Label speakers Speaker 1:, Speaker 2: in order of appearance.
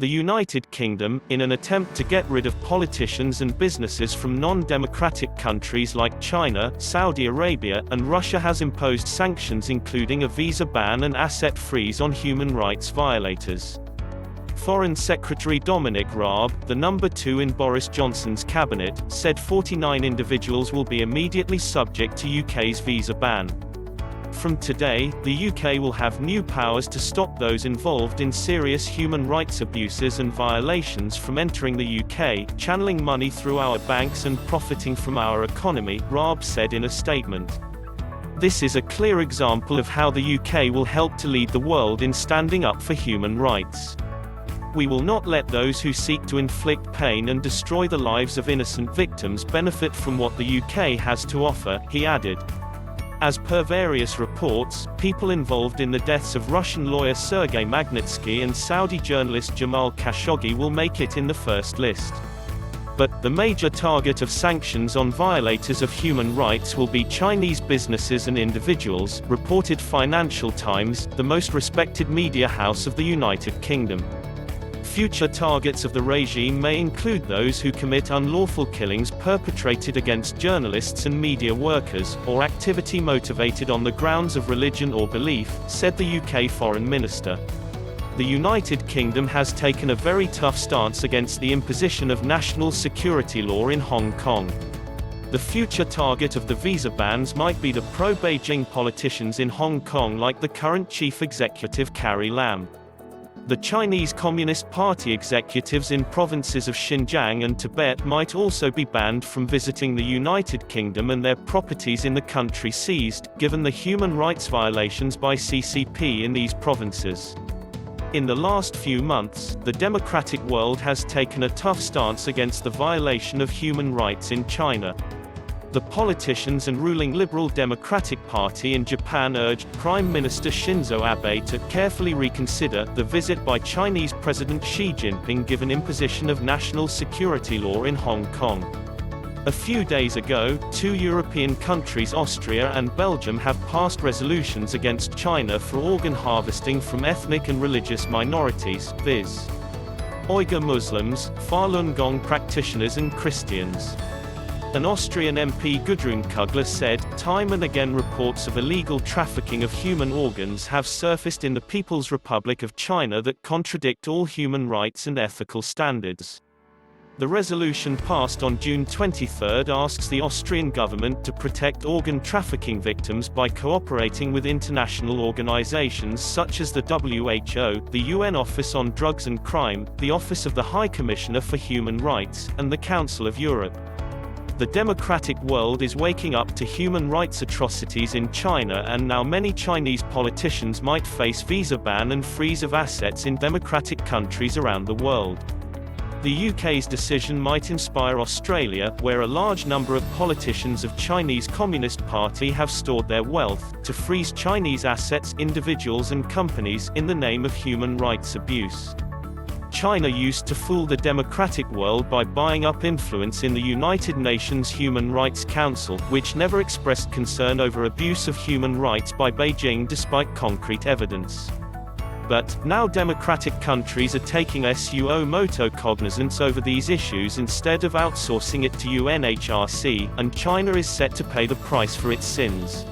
Speaker 1: The United Kingdom, in an attempt to get rid of politicians and businesses from non-democratic countries like China, Saudi Arabia, and Russia, has imposed sanctions including a visa ban and asset freeze on human rights violators. Foreign Secretary Dominic Raab, the number 2 in Boris Johnson's cabinet, said 49 individuals will be immediately subject to UK's visa ban. From today, the UK will have new powers to stop those involved in serious human rights abuses and violations from entering the UK, channeling money through our banks and profiting from our economy, Raab said in a statement. This is a clear example of how the UK will help to lead the world in standing up for human rights. We will not let those who seek to inflict pain and destroy the lives of innocent victims benefit from what the UK has to offer, he added. As per various reports, people involved in the deaths of Russian lawyer Sergei Magnitsky and Saudi journalist Jamal Khashoggi will make it in the first list. But the major target of sanctions on violators of human rights will be Chinese businesses and individuals, reported Financial Times, the most respected media house of the United Kingdom. Future targets of the regime may include those who commit unlawful killings perpetrated against journalists and media workers, or activity motivated on the grounds of religion or belief, said the UK Foreign Minister. The United Kingdom has taken a very tough stance against the imposition of national security law in Hong Kong. The future target of the visa bans might be the pro-Beijing politicians in Hong Kong like the current chief executive Carrie Lam. The Chinese Communist Party executives in provinces of Xinjiang and Tibet might also be banned from visiting the United Kingdom and their properties in the country seized, given the human rights violations by CCP in these provinces. In the last few months, the democratic world has taken a tough stance against the violation of human rights in China. The politicians and ruling Liberal Democratic Party in Japan urged Prime Minister Shinzo Abe to carefully reconsider the visit by Chinese President Xi Jinping given imposition of national security law in Hong Kong. A few days ago, 2 European countries, Austria and Belgium, have passed resolutions against China for organ harvesting from ethnic and religious minorities, viz. Uyghur Muslims, Falun Gong practitioners and Christians. An Austrian MP Gudrun Kugler said, "Time and again reports of illegal trafficking of human organs have surfaced in the People's Republic of China that contradict all human rights and ethical standards." The resolution passed on June 23 asks the Austrian government to protect organ trafficking victims by cooperating with international organizations such as the WHO, the UN Office on Drugs and Crime, the Office of the High Commissioner for Human Rights, and the Council of Europe. The democratic world is waking up to human rights atrocities in China, and now many Chinese politicians might face visa ban and freeze of assets in democratic countries around the world. The UK's decision might inspire Australia, where a large number of politicians of Chinese Communist Party have stored their wealth, to freeze Chinese assets, individuals and companies, in the name of human rights abuse. China used to fool the democratic world by buying up influence in the United Nations Human Rights Council, which never expressed concern over abuse of human rights by Beijing despite concrete evidence. But now democratic countries are taking suo moto cognizance over these issues instead of outsourcing it to UNHRC, and China is set to pay the price for its sins.